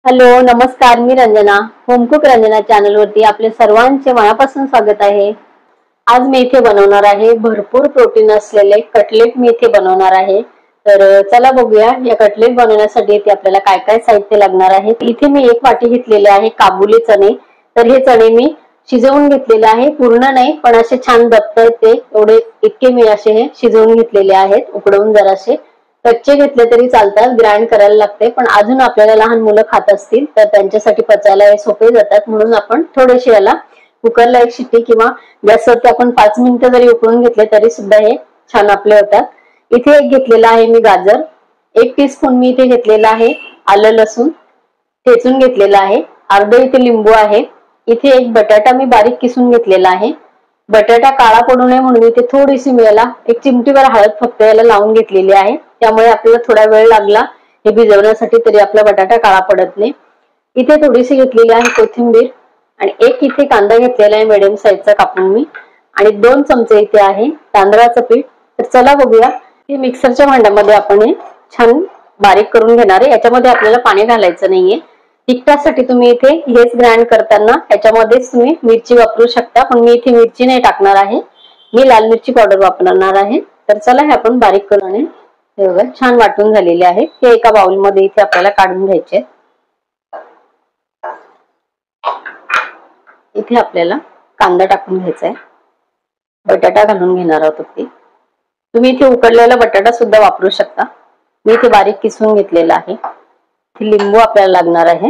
Hello नमस्कार, मी Ranjana होमकुक Ranjana channel वरती आपले सर्वांचे मनापासून स्वागत आहे। आज मी इथे बनवणार आहे भरपूर प्रोटीन असलेले कटलेट मी इथे बनवणार आहे। तर चला बघूया या कटलेट बनवण्यासाठी इथे आपल्याला काय काय साहित्य लागणार आहे। इथे मी एक वाटी घेतलेले आहे काबुली चणे। तर हे चणे मी शिजवून घेतलेले आहे, पूर्ण नाही पण असे छान दबतात ते एवढे इतके मी असे हे शिजवून घेतलेले आहेत। उकडवून जरासे कच्चे घेतले तरी चालतात, ग्राइंड करायला लागते, पण अजून आपल्याला लहान मुलं खात असतील तर त्यांच्यासाठी पचायला हे सोपे जातात, म्हणून आपण थोडेसे याला कुकरला एक शिट्टी किंवा गॅसवरती आपण 5 मिनिटं जरी उकळून घेतले तरी सुद्धा हे छान आपले होतात। इथे एक घेतलेला आहे मी गाजर, 1 टीस्पून मी इथे घेतलेला आहे आलं लसूण ठेचून घेतलेला आहे, अर्धा इथे लिंबू आहे। इथे एक बटाटा मी बारीक किसून घेतलेला आहे। बटाटा काळा पडू नये म्हणून इथे थोडीशी मी याला एक चिमटीभर हळद फक्त याला लावून घेतलेली आहे, त्यामुळे आपल्याला थोडा वेळ लागला हे भिजवण्यासाठी तरी आपला बटाटा काळा पडत नाही। इथे थोडीशी घेतलेली आहे कोथिंबीर आणि एक इथे कांदा घेतलेला आहे मीडियम साईजचा कापून मी, आणि 2 चमचे इथे आहे तांदळाचं पीठ। तर चला बघूया, हे मिक्सरच्या भांड्यामध्ये आपण हे छान बारीक करून घेणार आहे। याच्यामध्ये आपल्याला पाणी घालायचं नाहीये। तिखटासाठी तुम्ही इथे हेच ग्राइंड करताना याच्यामध्येच तुम्ही मिरची वापरू शकता, पण मी इथे मिरची नाही टाकणार आहे, मी लाल मिरची पावडर वापरणार आहे। तर चला हे आपण बारीक करून हे बघा छान वाटून झालेले आहे। हे एका बाउल मध्ये इथे आपल्याला काढून घ्यायचे। इथे आपल्याला कांदा टाकून घ्यायचा आहे, बटाटा घालून घेणार आहोत ते। तुम्ही इथे उकडलेला बटाटा सुद्धा वापरू शकता, मी इथे बारीक किसून घेतलेला आहे। लिंबू आपल्याला लागणार आहे,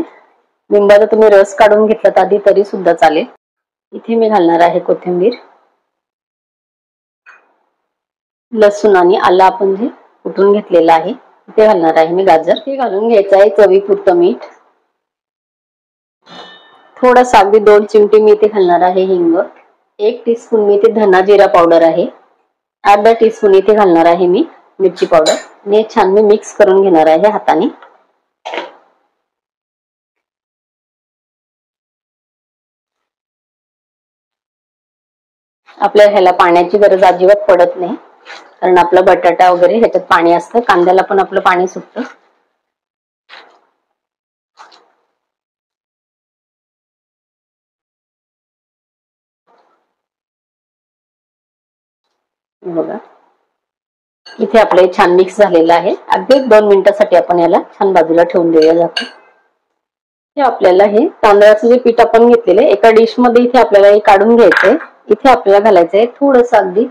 लिंबाचा तुम्ही रस काढून घेतलात आधी तरी सुद्धा चालेल। इथे मी घालणार आहे कोथिंबीर, लसूण आणि आलं आपण जे कुटून घेतलेलं आहे इथे घालणार आहे मी गाजर। हे घालून घ्यायचं आहे चवीपुरतं मीठ, थोडासा अगदी 2 चिमटी मी इथे घालणार आहे हिंग, 1 टीस्पून मी इथे धना जिरा पावडर आहे, अर्धा टीस्पून इथे घालणार आहे मी मिरची पावडर। आणि छान मी मिक्स करून घेणार आहे हाताने। आपल्याला ह्याला पाण्याची गरज अजिबात पडत नाही, कारण आपला बटाटा वगैरे ह्याच्यात पाणी असतं, कांद्याला पण आपलं पाणी सुटतं। बघा इथे आपले छान मिक्स झालेलं आहे। अगदी 2 मिनिटांसाठी आपण याला छान बाजूला ठेवून देऊया जातो। हे आपल्याला हे तांदळाचं जे पीठ आपण घेतलेलं आहे एका डिश मध्ये इथे आपल्याला हे काढून घ्यायचंय। इथे आपल्याला घालायचंय थोडंसं अगदी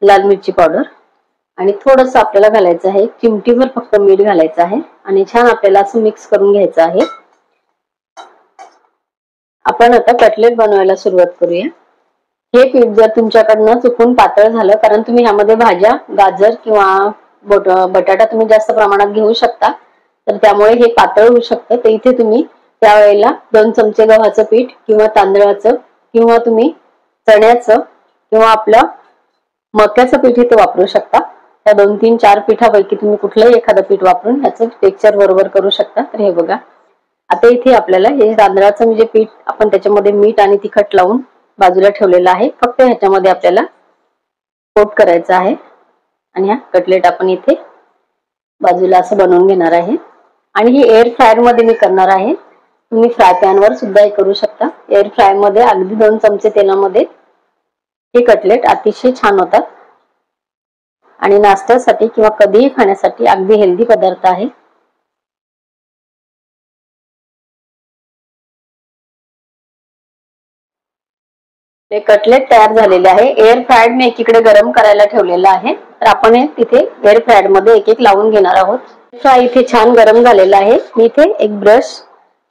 लाल मिरची पावडर, आणि थोडंसं आपल्याला घालायचं आहे चिमटीभर फक्त मीठ घालायचं आहे, आणि छान आपल्याला असं मिक्स करून घ्यायचं आहे। आपण आता कटलेट बनवायला सुरुवात करूया। हे पीठ जर तुमच्याकडनं चुकून पातळ झालं, कारण तुम्ही ह्यामध्ये भाज्या गाजर किंवा बटाटा तुम्ही जास्त प्रमाणात घेऊ शकता, तर त्यामुळे हे पातळ होऊ शकतं। तर इथे तुम्ही त्यावेळेला 2 चमचे गव्हाचं पीठ किंवा तांदळाचं किंवा तुम्ही चण्याचं किंवा आपलं मक्याचं पीठ इथे वापरू शकता। त्या 2, 3, 4 पीठापैकी तुम्ही कुठलंही एखादं पीठ वापरून याचं टेक्स्चर बरोबर करू शकता। तर हे बघा आता इथे आपल्याला हे तांदळाचं जे पीठ आपण त्याच्यामध्ये मीठ आणि तिखट लावून बाजूला ठेवलेला आहे, फक्त ह्याच्यामध्ये आपल्याला कोट करायचं आहे, आणि हा कटलेट आपण इथे बाजूला असं बनवून घेणार आहे। आणि ही एअर फ्रायर मध्ये मी करणार आहे, तुम्ही फ्राय पॅन वर सुद्धा हे करू शकता। एअर फ्राय मध्ये अगदी 2 चमचे तेलामध्ये हे कटलेट अतिशय छान होतात, आणि नाश्त्यासाठी किंवा कधीही खाण्यासाठी अगदी हेल्दी पदार्थ आहे। हे कटलेट तयार झालेले आहे। एअर फ्रायड मी एकीकडे गरम करायला ठेवलेलं आहे, तर आपण हे तिथे एअर फ्रायड मध्ये एक एक लावून घेणार आहोत। फ्राय इथे छान गरम झालेला आहे। मी इथे एक ब्रश,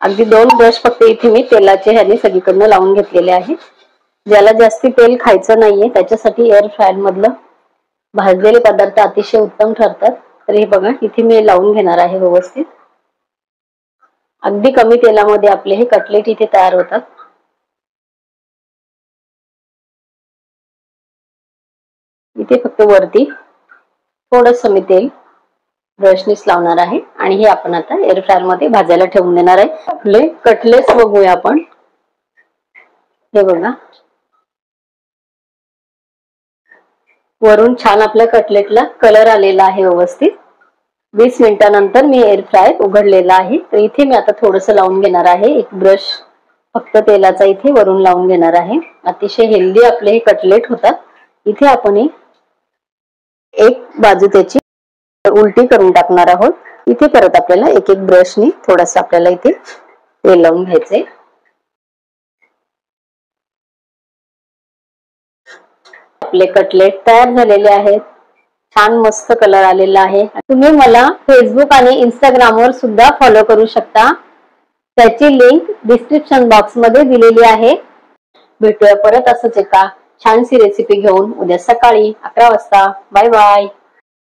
अगदी 2 ब्रश फक्त इथे मी तेलाचे ह्याने सगळीकडनं लावून घेतलेले आहे। ज्याला जास्ती तेल खायचं नाहीये त्याच्यासाठी एअर फ्रायर मधलं भाजलेले पदार्थ अतिशय उत्तम ठरतात। तर हे बघा इथे मी लावून घेणार आहे व्यवस्थित। अगदी कमी तेलामध्ये आपले हे कटलेट इथे तयार होतात। इथे फक्त वरती थोडंसं मी तेल ब्रशनीच लावणार आहे, आणि हे आपण आता एअर फ्रायर मध्ये भाजायला ठेवून देणार आहे। आपले कटलेट्स बघूया आपण। हे बघा वरून छान आपल्या कटलेटला कलर आलेला आहे व्यवस्थित, 20 मिनिटांनंतर मी एअर फ्राय उघडलेला आहे. तर इथे मी आता थोडंसं लावून घेणार आहे. एक ब्रश फक्त तेलाचा इथे वरून लावून घेणार आहे. अतिशय हेल्दी आपले हे कटलेट होतात. इथे आपण एक बाजू त्याची उलटी करून टाकणार आहोत. इथे परत आपल्याला एक एक ब्रशनी थोडंसं आपल्याला इथे तेल लावून घ्यायचे. आपले कटलेट तयार झालेले आहेत. छान मस्त कलर आलेला आहे. तुम्ही मला फेसबुक आणि इंस्टाग्रामवर सुद्धा फॉलो करू शकता. त्याची लिंक डिस्क्रिप्शन बॉक्स मध्ये दिलेली आहे. भेटूया परत असंच एका छानशी रेसिपी घेऊन उद्या सकाळी 11 वाजता. Bye bye.